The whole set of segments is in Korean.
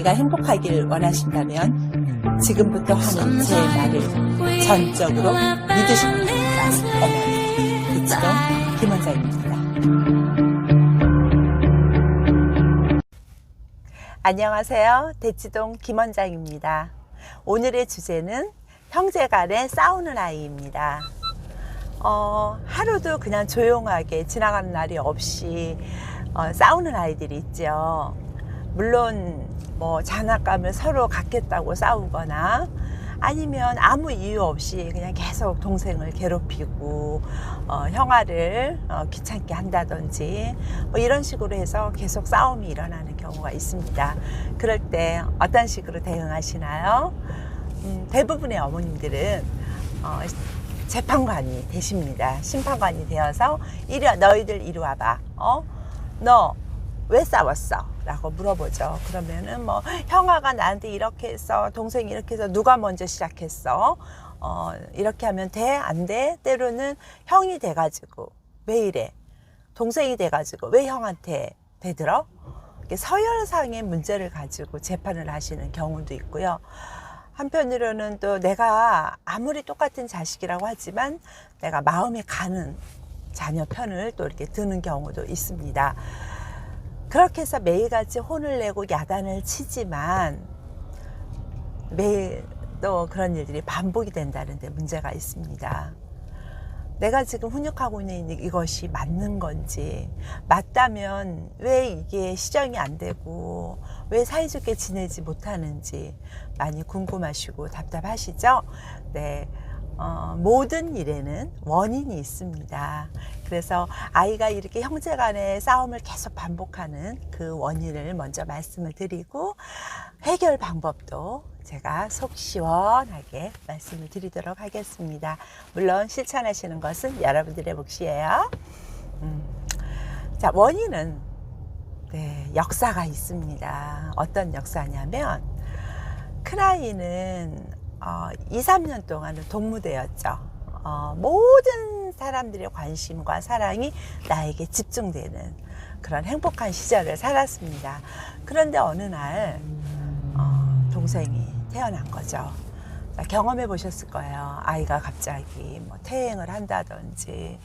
아이가 행복하길 원하신다면 지금부터 하는 제 말을 전적으로 믿으시면 됩니다. 어머니, 대치동 김원장입니다. 안녕하세요. 대치동 김원장입니다. 오늘의 주제는 형제 간에 싸우는 아이입니다. 하루도 그냥 조용하게 지나가는 날이 없이 싸우는 아이들이 있죠. 물론 뭐 장난감을 서로 갖겠다고 싸우거나 아니면 아무 이유 없이 그냥 계속 동생을 괴롭히고 형아를 귀찮게 한다든지 뭐 이런 식으로 해서 계속 싸움이 일어나는 경우가 있습니다. 그럴 때 어떤 식으로 대응하시나요? 대부분의 어머님들은 재판관이 되십니다. 심판관이 되어서 너희들 이리 와봐. 너 왜 싸웠어? 라고 물어보죠. 그러면은 뭐 형아가 나한테 이렇게 했어, 동생이 이렇게 해서 누가 먼저 시작했어? 이렇게 하면 돼? 안 돼? 때로는 형이 돼가지고 왜 이래? 동생이 돼가지고 왜 형한테 대들어? 서열상의 문제를 가지고 재판을 하시는 경우도 있고요. 한편으로는 또 내가 아무리 똑같은 자식이라고 하지만 내가 마음이 가는 자녀 편을 또 이렇게 드는 경우도 있습니다. 그렇게 해서 매일같이 혼을 내고 야단을 치지만 매일 또 그런 일들이 반복이 된다는 데 문제가 있습니다. 내가 지금 훈육하고 있는 이것이 맞는 건지, 맞다면 왜 이게 시정이 안 되고 왜 사이좋게 지내지 못하는지 많이 궁금하시고 답답하시죠? 네. 모든 일에는 원인이 있습니다. 그래서 아이가 이렇게 형제 간의 싸움을 계속 반복하는 그 원인을 먼저 말씀을 드리고 해결 방법도 제가 속 시원하게 말씀을 드리도록 하겠습니다. 물론 실천하시는 것은 여러분들의 몫이에요. 자, 원인은 역사가 있습니다. 어떤 역사냐면 큰아이는 2, 3년 동안은 동무대였죠. 모든 사람들의 관심과 사랑이 나에게 집중되는 그런 행복한 시절을 살았습니다. 그런데 어느 날 동생이 태어난 거죠. 경험해 보셨을 거예요. 아이가 갑자기 뭐 퇴행을 한다든지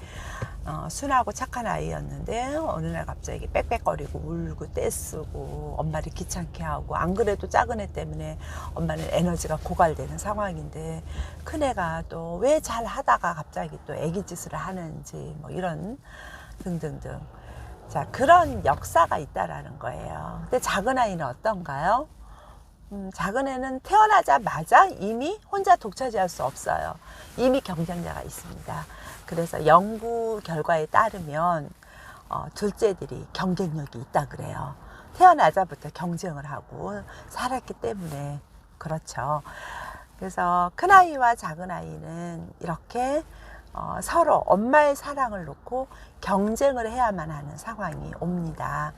순하고 착한 아이였는데 어느 날 갑자기 빽빽거리고 울고 떼쓰고 엄마를 귀찮게 하고, 안 그래도 작은 애 때문에 엄마는 에너지가 고갈되는 상황인데 큰애가 또 왜 잘 하다가 갑자기 또 애기짓을 하는지 뭐 이런 등등등. 자, 그런 역사가 있다라는 거예요. 근데 작은 아이는 어떤가요? 작은 애는 태어나자마자 이미 혼자 독차지할 수 없어요. 이미 경쟁자가 있습니다. 그래서 연구 결과에 따르면 둘째들이 경쟁력이 있다 그래요. 태어나자부터 경쟁을 하고 살았기 때문에 그렇죠. 그래서 큰아이와 작은아이는 이렇게 서로 엄마의 사랑을 놓고 경쟁을 해야만 하는 상황이 옵니다.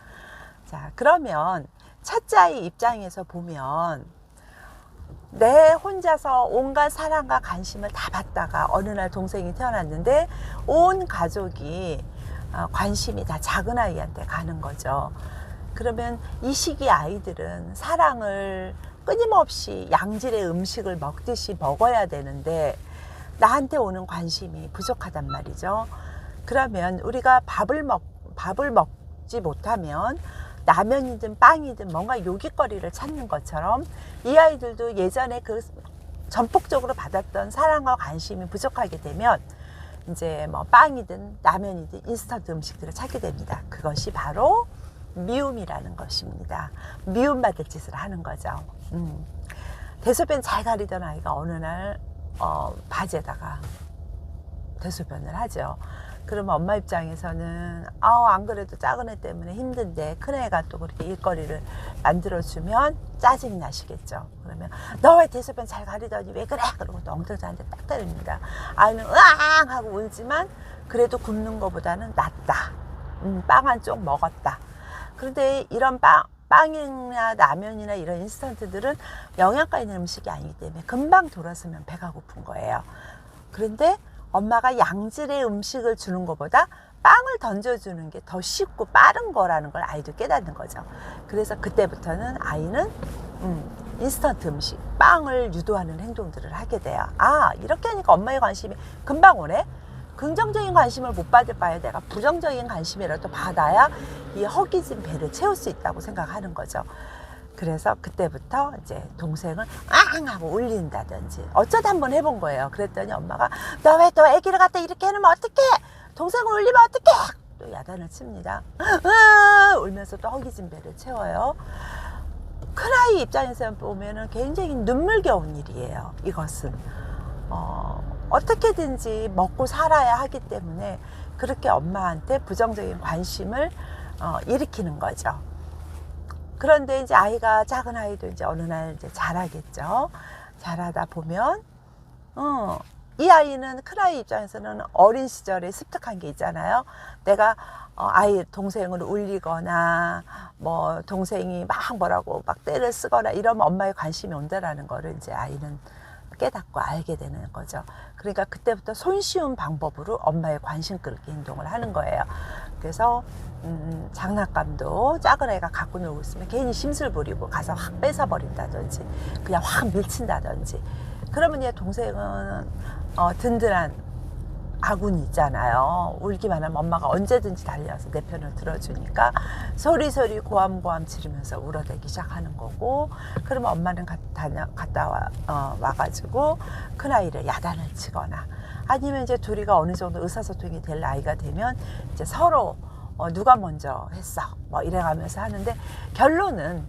자, 그러면 첫째 아이 입장에서 보면 내 혼자서 온갖 사랑과 관심을 다 받다가 어느 날 동생이 태어났는데 온 가족이 관심이 다 작은 아이한테 가는 거죠. 그러면 이 시기 아이들은 사랑을 끊임없이 양질의 음식을 먹듯이 먹어야 되는데 나한테 오는 관심이 부족하단 말이죠. 그러면 우리가 밥을 먹지 못하면 라면이든 빵이든 뭔가 요깃거리를 찾는 것처럼 이 아이들도 예전에 그 전폭적으로 받았던 사랑과 관심이 부족하게 되면 이제 뭐 빵이든 라면이든 인스턴트 음식들을 찾게 됩니다. 그것이 바로 미움이라는 것입니다. 미움받을 짓을 하는 거죠. 대소변 잘 가리던 아이가 어느 날 바지에다가 대소변을 하죠. 그러면 엄마 입장에서는 안 그래도 작은 애 때문에 힘든데 큰 애가 또 그렇게 일거리를 만들어주면 짜증이 나시겠죠. 그러면 너 왜 대소변 잘 가리더니 왜 그래? 그러고 또 엉덩이한테 딱 때립니다. 아이는 으앙 하고 울지만 그래도 굶는 것보다는 낫다. 빵 한 쪽 먹었다. 그런데 이런 빵이나 라면이나 이런 인스턴트들은 영양가 있는 음식이 아니기 때문에 금방 돌아서면 배가 고픈 거예요. 그런데 엄마가 양질의 음식을 주는 것보다 빵을 던져주는 게 더 쉽고 빠른 거라는 걸 아이도 깨닫는 거죠. 그래서 그때부터는 아이는 인스턴트 음식, 빵을 유도하는 행동들을 하게 돼요. 아, 이렇게 하니까 엄마의 관심이 금방 오네? 긍정적인 관심을 못 받을 바에 내가 부정적인 관심이라도 받아야 이 허기진 배를 채울 수 있다고 생각하는 거죠. 그래서 그때부터 이제 동생을 앙 하고 울린다든지 어쩌다 한번 해본 거예요. 그랬더니 엄마가 너 왜 또 애기를 갖다 이렇게 해놓으면 어떡해? 동생을 울리면 어떡해? 또 야단을 칩니다. 울면서 또 허기진 배를 채워요. 큰아이 입장에서 보면은 굉장히 눈물겨운 일이에요. 이것은 어떻게든지 먹고 살아야 하기 때문에 그렇게 엄마한테 부정적인 관심을 일으키는 거죠. 그런데 이제 아이가, 작은 아이도 이제 어느 날 이제 자라겠죠. 자라다 보면 이 아이는, 큰아이 입장에서는 어린 시절에 습득한 게 있잖아요. 내가 아이 동생을 울리거나 뭐 동생이 막 뭐라고 막 때를 쓰거나 이러면 엄마의 관심이 온다라는 거를 이제 아이는 깨닫고 알게 되는 거죠. 그러니까 그때부터 손쉬운 방법으로 엄마의 관심 끌기 행동을 하는 거예요. 그래서 장난감도 작은 애가 갖고 놀고 있으면 괜히 심술 부리고 가서 확 뺏어버린다든지 그냥 확 밀친다든지, 그러면 얘 동생은 든든한 아군이 있잖아요. 울기만 하면 엄마가 언제든지 달려와서 내 편을 들어주니까 소리소리 고함고함 지르면서 울어대기 시작하는 거고, 그러면 엄마는 갔다 와가지고 큰아이를 야단을 치거나, 아니면 이제 둘이가 어느 정도 의사소통이 될 나이가 되면 이제 서로 누가 먼저 했어 뭐 이래가면서 하는데, 결론은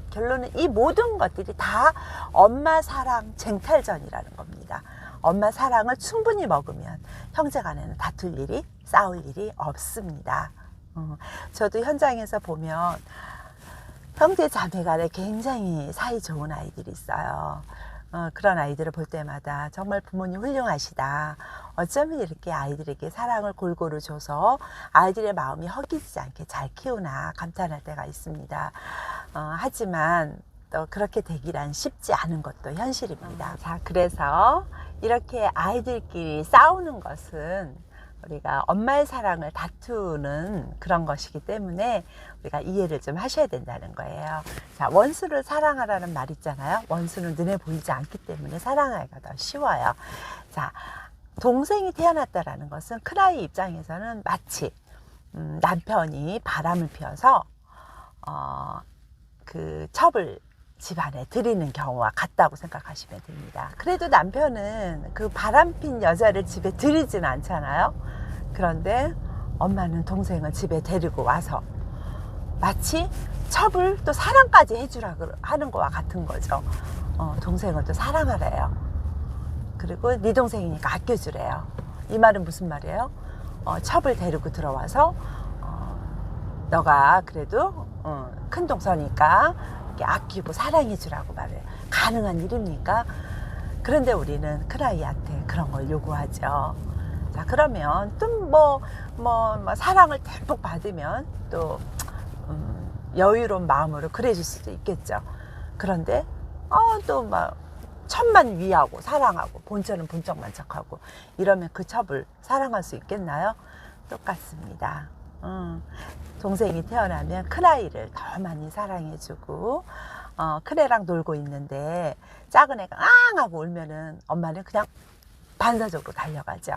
이 모든 것들이 다 엄마 사랑 쟁탈전이라는 겁니다. 엄마 사랑을 충분히 먹으면 형제 간에는 다툴 일이, 싸울 일이 없습니다. 저도 현장에서 보면 형제 자매 간에 굉장히 사이 좋은 아이들이 있어요. 그런 아이들을 볼 때마다 정말 부모님 훌륭하시다. 어쩌면 이렇게 아이들에게 사랑을 골고루 줘서 아이들의 마음이 허기지지 않게 잘 키우나 감탄할 때가 있습니다. 하지만 또 그렇게 되기란 쉽지 않은 것도 현실입니다. 자, 그래서 이렇게 아이들끼리 싸우는 것은 우리가 엄마의 사랑을 다투는 그런 것이기 때문에 우리가 이해를 좀 하셔야 된다는 거예요. 자, 원수를 사랑하라는 말 있잖아요. 원수는 눈에 보이지 않기 때문에 사랑하기가 더 쉬워요. 자, 동생이 태어났다라는 것은 큰아이 입장에서는 마치 남편이 바람을 피워서 그 첩을 집안에 들이는 경우와 같다고 생각하시면 됩니다. 그래도 남편은 그 바람핀 여자를 집에 들이진 않잖아요. 그런데 엄마는 동생을 집에 데리고 와서 마치 첩을 또 사랑까지 해주라고 하는 거와 같은 거죠. 동생을 또 사랑하래요. 그리고 네 동생이니까 아껴주래요. 이 말은 무슨 말이에요? 첩을 데리고 들어와서 너가 그래도 큰 동서니까 아끼고 사랑해 주라고 말해요. 가능한 일입니까? 그런데 우리는 큰아이한테 그런 걸 요구하죠. 자, 그러면 또 사랑을 듬뿍 받으면 또 여유로운 마음으로 그래줄 수도 있겠죠. 그런데 또 막 첩만 위하고 사랑하고 본처는 본척만 척하고 이러면 그 첩을 사랑할 수 있겠나요? 똑같습니다. 동생이 태어나면 큰아이를 더 많이 사랑해주고 큰애랑 놀고 있는데 작은 애가 앙 하고 울면은 엄마는 그냥 반사적으로 달려가죠.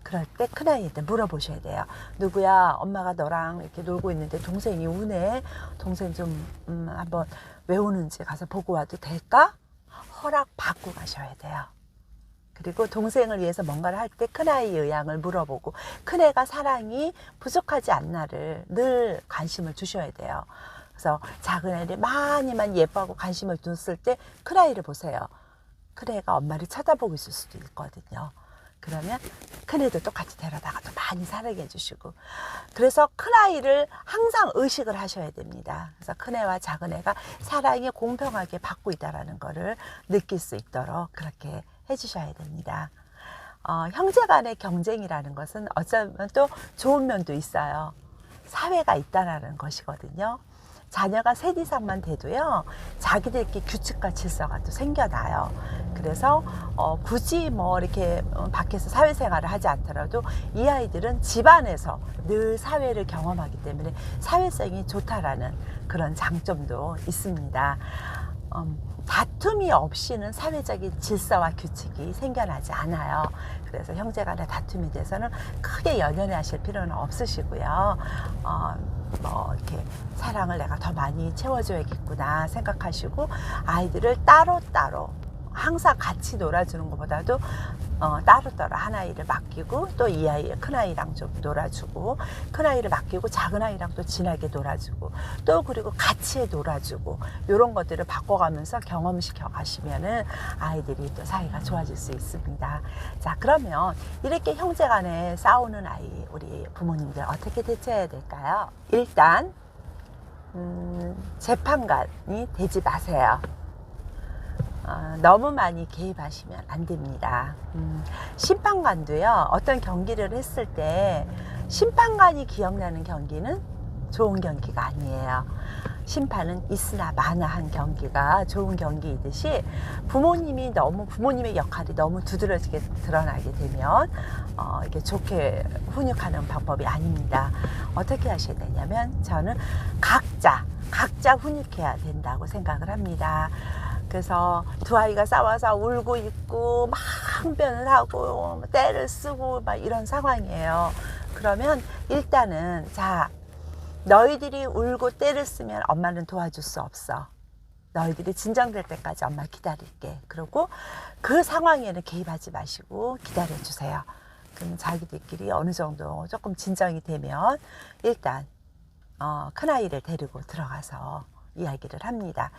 그럴 때 큰아이한테 물어보셔야 돼요. 누구야, 엄마가 너랑 이렇게 놀고 있는데 동생이 우네. 동생 좀 한번 왜 우는지 가서 보고 와도 될까? 허락 받고 가셔야 돼요. 그리고 동생을 위해서 뭔가를 할 때 큰아이의 의향을 물어보고 큰애가 사랑이 부족하지 않나를 늘 관심을 주셔야 돼요. 그래서 작은 애를 많이 예뻐하고 관심을 뒀을 때 큰아이를 보세요. 큰애가 엄마를 쳐다보고 있을 수도 있거든요. 그러면 큰애도 똑같이 데려다가 또 많이 사랑해 주시고, 그래서 큰아이를 항상 의식을 하셔야 됩니다. 그래서 큰애와 작은애가 사랑이 공평하게 받고 있다는 거를 느낄 수 있도록 그렇게 해주셔야 됩니다. 형제 간의 경쟁이라는 것은 어쩌면 또 좋은 면도 있어요. 사회가 있다는 것이거든요. 자녀가 셋 이상만 돼도요, 자기들끼리 규칙과 질서가 또 생겨나요. 그래서 굳이 이렇게 밖에서 사회생활을 하지 않더라도 이 아이들은 집안에서 늘 사회를 경험하기 때문에 사회성이 좋다라는 그런 장점도 있습니다. 다툼이 없이는 사회적인 질서와 규칙이 생겨나지 않아요. 그래서 형제간의 다툼에 대해서는 크게 연연해 하실 필요는 없으시고요. 뭐 이렇게 사랑을 내가 더 많이 채워줘야겠구나 생각하시고 아이들을 따로따로 항상 같이 놀아주는 것보다도 따로따로 한 아이를 맡기고 또 이 아이 큰 아이랑 좀 놀아주고 큰 아이를 맡기고 작은 아이랑 또 진하게 놀아주고 또 그리고 같이 놀아주고 이런 것들을 바꿔가면서 경험시켜 가시면은 아이들이 또 사이가 좋아질 수 있습니다. 자, 그러면 이렇게 형제간에 싸우는 아이 우리 부모님들 어떻게 대처해야 될까요? 일단 재판관이 되지 마세요. 너무 많이 개입하시면 안 됩니다. 심판관도요, 어떤 경기를 했을 때 심판관이 기억나는 경기는 좋은 경기가 아니에요. 심판은 있으나 마나한 경기가 좋은 경기이듯이 부모님이 너무 부모님의 역할이 너무 두드러지게 드러나게 되면 이게 좋게 훈육하는 방법이 아닙니다. 어떻게 하셔야 되냐면 저는 각자 훈육해야 된다고 생각을 합니다. 그래서 두 아이가 싸워서 울고 있고 막 항변을 하고 때를 쓰고 막 이런 상황이에요. 그러면 일단은 자, 너희들이 울고 때를 쓰면 엄마는 도와줄 수 없어. 너희들이 진정될 때까지 엄마 기다릴게. 그리고 그 상황에는 개입하지 마시고 기다려주세요. 그러면 자기들끼리 어느 정도 조금 진정이 되면 일단 큰아이를 데리고 들어가서 이야기를 합니다.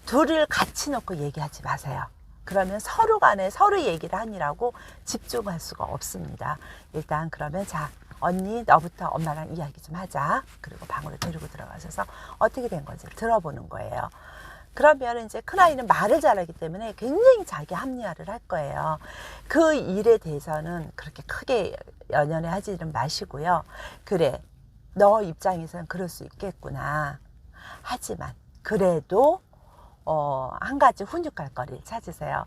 둘을 같이 놓고 얘기하지 마세요. 그러면 서로 간에 서로 얘기를 하느라고 집중할 수가 없습니다. 일단 그러면 자, 언니 너부터 엄마랑 이야기 좀 하자. 그리고 방으로 데리고 들어가셔서 어떻게 된 건지 들어보는 거예요. 그러면 이제 큰아이는 말을 잘하기 때문에 굉장히 자기 합리화를 할 거예요. 그 일에 대해서는 그렇게 크게 연연해 하지는 마시고요. 그래, 너 입장에서는 그럴 수 있겠구나. 하지만 그래도 한 가지 훈육할 거리를 찾으세요.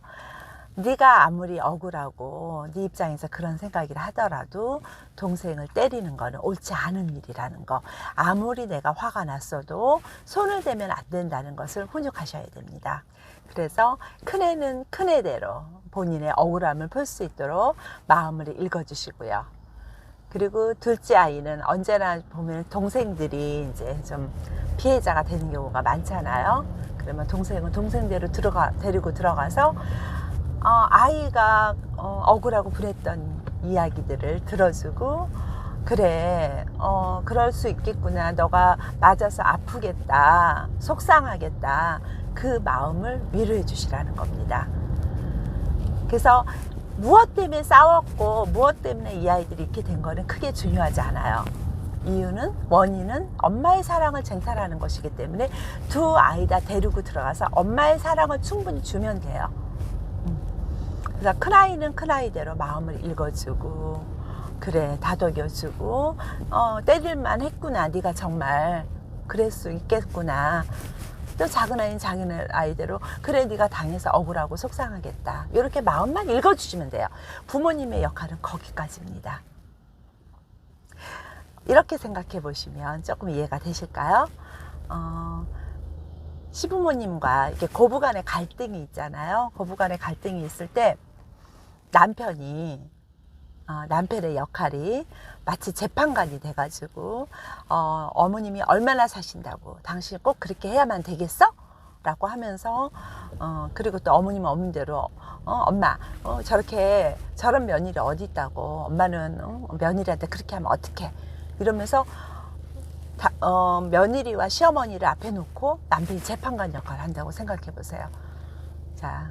네가 아무리 억울하고 네 입장에서 그런 생각을 하더라도 동생을 때리는 거는 옳지 않은 일이라는 거, 아무리 내가 화가 났어도 손을 대면 안 된다는 것을 훈육하셔야 됩니다. 그래서 큰애는 큰애대로 본인의 억울함을 풀 수 있도록 마음을 읽어주시고요. 그리고 둘째 아이는 언제나 보면 동생들이 이제 좀 피해자가 되는 경우가 많잖아요. 그러면 동생은 동생대로 데리고 들어가서 아이가 억울하고 불했던 이야기들을 들어주고, 그래, 그럴 수 있겠구나. 너가 맞아서 아프겠다. 속상하겠다. 그 마음을 위로해 주시라는 겁니다. 그래서 무엇 때문에 싸웠고 무엇 때문에 이 아이들이 이렇게 된 거는 크게 중요하지 않아요. 이유는, 원인은 엄마의 사랑을 쟁탈하는 것이기 때문에 두 아이 다 데리고 들어가서 엄마의 사랑을 충분히 주면 돼요. 그래서 큰아이는 큰아이대로 마음을 읽어주고, 그래, 다독여주고, 때릴만 했구나. 네가 정말 그럴 수 있겠구나. 또 작은 아이는 작은 아이대로 그래, 네가 당해서 억울하고 속상하겠다. 이렇게 마음만 읽어주시면 돼요. 부모님의 역할은 거기까지입니다. 이렇게 생각해 보시면 조금 이해가 되실까요? 시부모님과 이렇게 고부간의 갈등이 있잖아요. 고부간의 갈등이 있을 때 남편의 역할이 마치 재판관이 돼가지고 어머님이 얼마나 사신다고 당신 꼭 그렇게 해야만 되겠어? 라고 하면서 그리고 또 어머님은 어머님대로 엄마 저렇게 저런 며느리 어디 있다고, 엄마는 며느리한테 그렇게 하면 어떡해, 이러면서 며느리와 시어머니를 앞에 놓고 남편이 재판관 역할을 한다고 생각해 보세요. 자,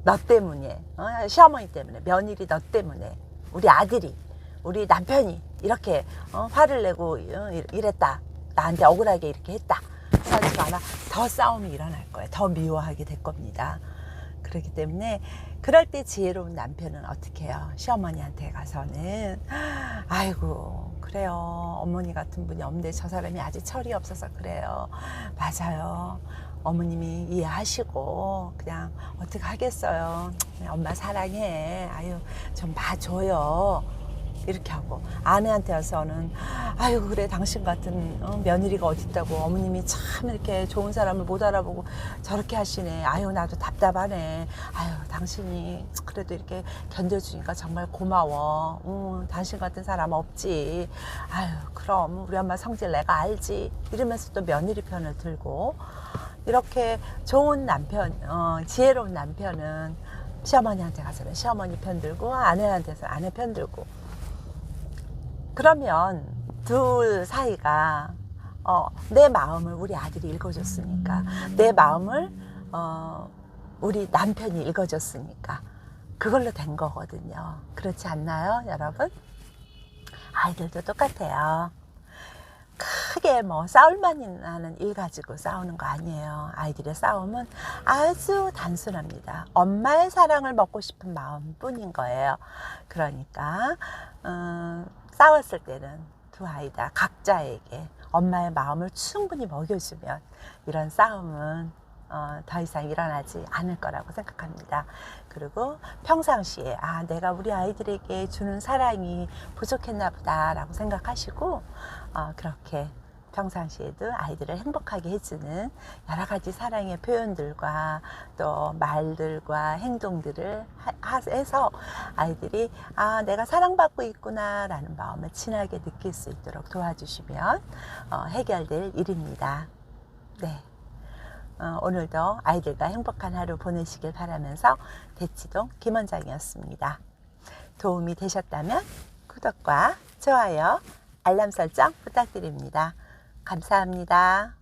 너 때문에, 시어머니 때문에, 며느리 너 때문에, 우리 아들이, 우리 남편이 이렇게 화를 내고 이랬다, 나한테 억울하게 이렇게 했다. 그래가지고 아마 더 싸움이 일어날 거예요. 더 미워하게 될 겁니다. 그렇기 때문에 그럴 때 지혜로운 남편은 어떻게 해요? 시어머니한테 가서는 아이고 그래요, 어머니 같은 분이 없는데 저 사람이 아직 철이 없어서 그래요. 맞아요, 어머님이 이해하시고 그냥 어떻게 하겠어요. 그냥 엄마 사랑해, 아유 좀 봐줘요. 이렇게 하고, 아내한테 와서는 아유 그래 당신 같은 며느리가 어딨다고, 어머님이 참 이렇게 좋은 사람을 못 알아보고 저렇게 하시네, 아유 나도 답답하네, 아유 당신이 그래도 이렇게 견뎌주니까 정말 고마워, 당신 같은 사람 없지, 아유 그럼 우리 엄마 성질 내가 알지, 이러면서 또 며느리 편을 들고, 이렇게 좋은 남편, 지혜로운 남편은 시어머니한테 가서는 시어머니 편 들고, 아내한테서 아내 편 들고. 그러면 둘 사이가 내 마음을 우리 아들이 읽어줬으니까, 내 마음을 우리 남편이 읽어줬으니까 그걸로 된 거거든요. 그렇지 않나요, 여러분? 아이들도 똑같아요. 크게 뭐 싸울만 나는 일 가지고 싸우는 거 아니에요. 아이들의 싸움은 아주 단순합니다. 엄마의 사랑을 먹고 싶은 마음뿐인 거예요. 그러니까 싸웠을 때는 두 아이 다 각자에게 엄마의 마음을 충분히 먹여주면 이런 싸움은 더 이상 일어나지 않을 거라고 생각합니다. 그리고 평상시에 내가 우리 아이들에게 주는 사랑이 부족했나 보다 라고 생각하시고, 그렇게 평상시에도 아이들을 행복하게 해주는 여러 가지 사랑의 표현들과 또 말들과 행동들을 해서 아이들이 내가 사랑받고 있구나 라는 마음을 진하게 느낄 수 있도록 도와주시면 해결될 일입니다. 네. 오늘도 아이들과 행복한 하루 보내시길 바라면서 대치동 김원장이었습니다. 도움이 되셨다면 구독과 좋아요, 알람 설정 부탁드립니다. 감사합니다.